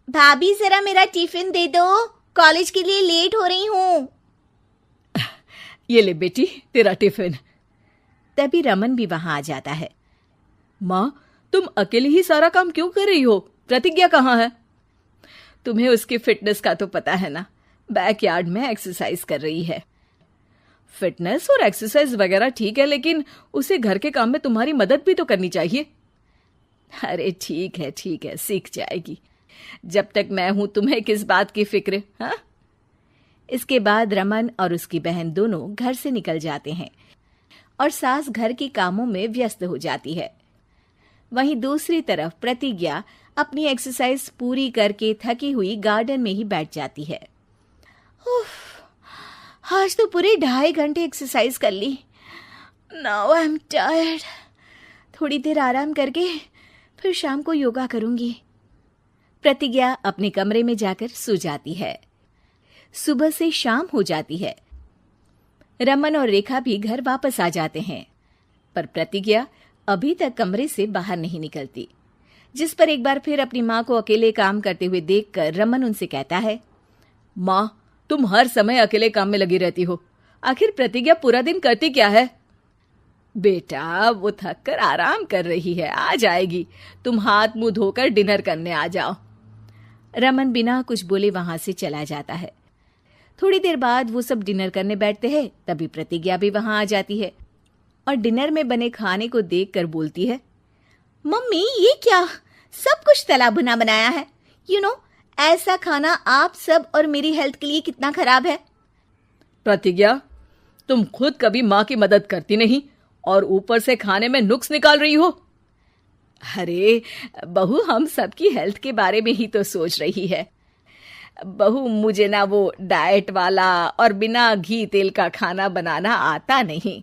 भाभी जरा मेरा टिफिन दे दो, कॉलेज के लिए लेट हो रही हूँ। ये ले बेटी तेरा टिफिन। तभी रमन भी वहां आ जाता है। माँ, तुम अकेले ही सारा काम क्यों कर रही हो? प्रतिज्ञा कहाँ है? तुम्हें उसकी फिटनेस का तो पता है ना, बैकयार्ड में एक्सरसाइज कर रही है। फिटनेस और एक्सरसाइज वगैरह ठीक है, लेकिन उसे घर के काम में तुम्हारी मदद भी तो करनी चाहिए। अरे ठीक है, सीख जाएगी। जब तक मैं हूं तुम्हें किस बात की फिक्र? हाँ। इसके बाद रमन और उसकी बहन दोनों घर से निकल जाते हैं और सास घर के कामों में व्यस्त हो जाती है। वहीं दूसरी तरफ प्रतिज्ञा अपनी एक्सरसाइज पूरी करके थकी हुई गार्डन में ही बैठ जाती है। आज तो पूरे 2.5 घंटे एक्सरसाइज कर ली। Now I am tired. थोड़ी देर आराम करके फिर शाम को योगा करूंगी। प्रतिज्ञा अपने कमरे में जाकर सो जाती है। सुबह से शाम हो जाती है। रमन और रेखा भी घर वापस आ जाते हैं, पर प्रतिज्ञा अभी तक कमरे से बाहर नहीं निकलती, जिस पर एक बार फिर अपनी माँ को अकेले काम करते हुए देखकर रमन उनसे कहता है, माँ, तुम हर समय अकेले काम में लगी रहती हो। आखिर प्रतिज्ञा पूरा दिन करती क्या है? बेटा, वो थक कर आराम कर रही है, आ जाएगी। तुम हाथ मुंह धोकर डिनर करने आ जाओ। रमन बिना कुछ बोले वहां से चला जाता है। थोड़ी देर बाद वो सब डिनर करने बैठते हैं। तभी प्रतिज्ञा भी वहां आ जाती है और डिनर में बने खाने को देखकर बोलती है, मम्मी ये क्या, सब कुछ तला भुना बनाया है। ऐसा खाना आप सब और मेरी हेल्थ के लिए कितना खराब है। प्रतिज्ञा, तुम खुद कभी माँ की मदद करती नहीं और ऊपर से खाने में नुक्स निकाल रही हो। अरे बहू, हम सबकी हेल्थ के बारे में ही तो सोच रही है। बहू, मुझे ना वो डाइट वाला और बिना घी तेल का खाना बनाना आता नहीं।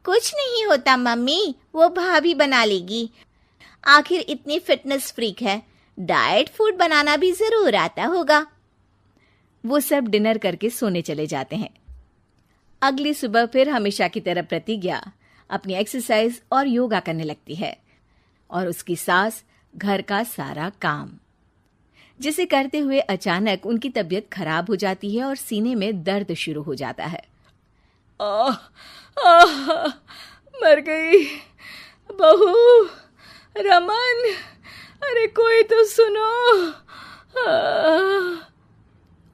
कुछ नहीं होता मम्मी, वो भाभी बना लेगी। आखिर इतनी फिटनेस फ्रीक है, डाइट फूड बनाना भी जरूर आता होगा। वो सब डिनर करके सोने चले जाते हैं। अगली सुबह फिर हमेशा की तरह प्रतिज्ञा अपनी एक्सरसाइज और योगा करने लगती है और उसकी सास घर का सारा काम, जिसे करते हुए अचानक उनकी तबीयत खराब हो जाती है और सीने में दर्द शुरू हो जाता है। मर गई बहू। रमन, अरे कोई तो सुनो।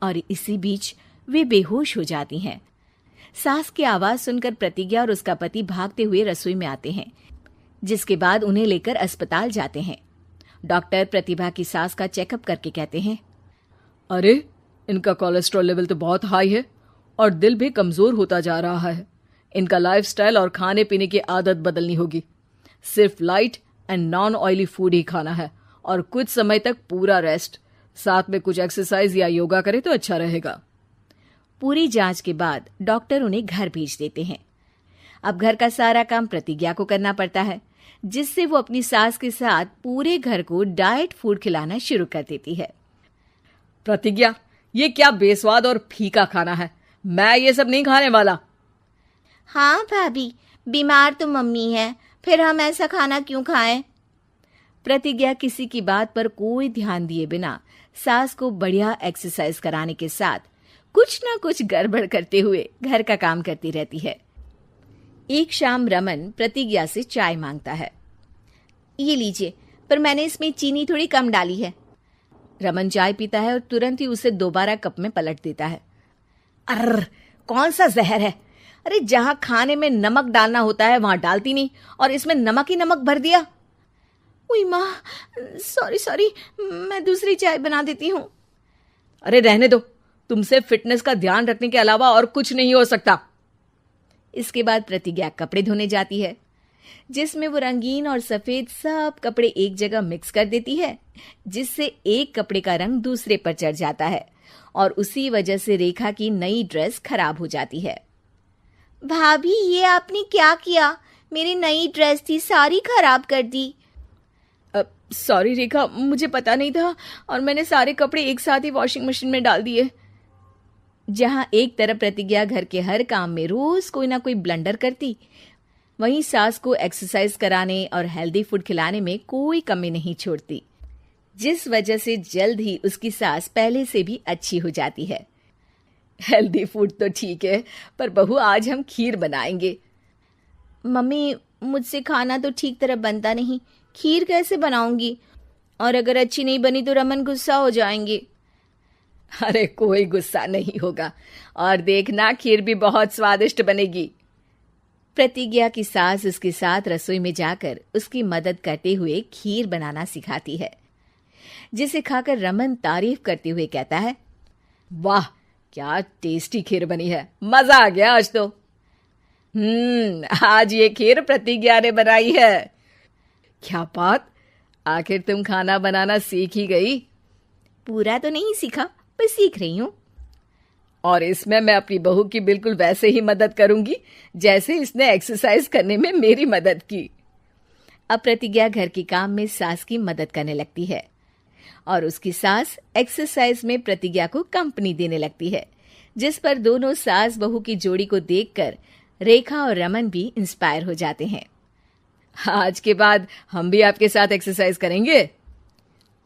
और इसी बीच वे बेहोश हो जाती हैं। सास की आवाज सुनकर प्रतिज्ञा और उसका पति भागते हुए रसोई में आते हैं, जिसके बाद उन्हें लेकर अस्पताल जाते हैं। डॉक्टर प्रतिभा की सास का चेकअप करके कहते हैं, अरे इनका कोलेस्ट्रॉल लेवल तो बहुत हाई है और दिल भी कमजोर होता जा रहा है। इनका लाइफस्टाइल और खाने पीने की आदत बदलनी होगी। सिर्फ light and non oily food ही खाना है और कुछ समय तक पूरा रेस्ट, साथ में कुछ एक्सरसाइज या योगा करे तो अच्छा रहेगा। पूरी जांच के बाद डॉक्टर उन्हें घर भेज देते हैं। अब घर का सारा काम प्रतिज्ञा को करना पड़ता है, जिससे वो अपनी सास के साथ पूरे घर को डाइट फूड खिलाना शुरू कर देती है। प्रतिज्ञा, ये क्या बेस्वाद और फीका खाना है, मैं ये सब नहीं खाने वाला। हाँ भाभी, बीमार तो मम्मी है, फिर हम ऐसा खाना क्यों खाएं? प्रतिज्ञा किसी की बात पर कोई ध्यान दिए बिना सास को बढ़िया एक्सरसाइज कराने के साथ कुछ ना कुछ गड़बड़ करते हुए घर का काम करती रहती है। एक शाम रमन प्रतिज्ञा से चाय मांगता है। ये लीजिए, पर मैंने इसमें चीनी थोड़ी कम डाली है। रमन चाय पीता है और तुरंत ही उसे दोबारा कप में पलट देता है। अर्र, कौन सा जहर है? अरे जहां खाने में नमक डालना होता है वहां डालती नहीं और इसमें नमक ही नमक भर दिया। उई माँ, सॉरी, मैं दूसरी चाय बना देती हूँ। अरे रहने दो, तुमसे फिटनेस का ध्यान रखने के अलावा और कुछ नहीं हो सकता। इसके बाद प्रतिज्ञा कपड़े धोने जाती है, जिसमें वो रंगीन और सफेद सब कपड़े एक जगह मिक्स कर देती है, जिससे एक कपड़े का रंग दूसरे पर चढ़ जाता है और उसी वजह से रेखा की नई ड्रेस खराब हो जाती है। भाभी, ये आपने क्या किया? मेरी नई ड्रेस थी, सारी खराब कर दी। सॉरी रेखा, मुझे पता नहीं था और मैंने सारे कपड़े एक साथ ही वॉशिंग मशीन में डाल दिए। जहां एक तरफ प्रतिज्ञा घर के हर काम में रोज कोई ना कोई ब्लंडर करती, वहीं सास को एक्सरसाइज कराने और हेल्दी फूड खिलाने में कोई कमी नहीं छोड़ती। जिस वजह से जल्द ही उसकी सांस पहले से भी अच्छी हो जाती है। हेल्दी फूड तो ठीक है, पर बहू आज हम खीर बनाएंगे। मम्मी, मुझसे खाना तो ठीक तरह बनता नहीं, खीर कैसे बनाऊंगी? और अगर अच्छी नहीं बनी तो रमन गुस्सा हो जाएंगे। अरे कोई गुस्सा नहीं होगा, और देखना खीर भी बहुत स्वादिष्ट बनेगी। प्रतिज्ञा की सास उसके साथ रसोई में जाकर उसकी मदद करते हुए खीर बनाना सिखाती है, जिसे खाकर रमन तारीफ करते हुए कहता है, वाह क्या टेस्टी खीर बनी है, मजा आ गया आज तो। आज ये खीर प्रतिज्ञा ने बनाई है। क्या बात, आखिर तुम खाना बनाना सीख ही गई? पूरा तो नहीं सीखा, पर सीख रही हूँ। और इसमें मैं अपनी बहू की बिल्कुल वैसे ही मदद करूंगी जैसे इसने एक्सरसाइज करने में मेरी मदद की। अब प्रतिज्ञा घर के काम में सास की मदद करने लगती है और उसकी सास एक्सरसाइज में प्रतिज्ञा को कंपनी देने लगती है, जिस पर दोनों सास बहू की जोड़ी को देखकर रेखा और रमन भी इंस्पायर हो जाते हैं। आज के बाद हम भी आपके साथ एक्सरसाइज करेंगे।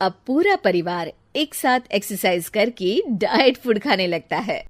अब पूरा परिवार एक साथ एक्सरसाइज करके डाइट फूड खाने लगता है।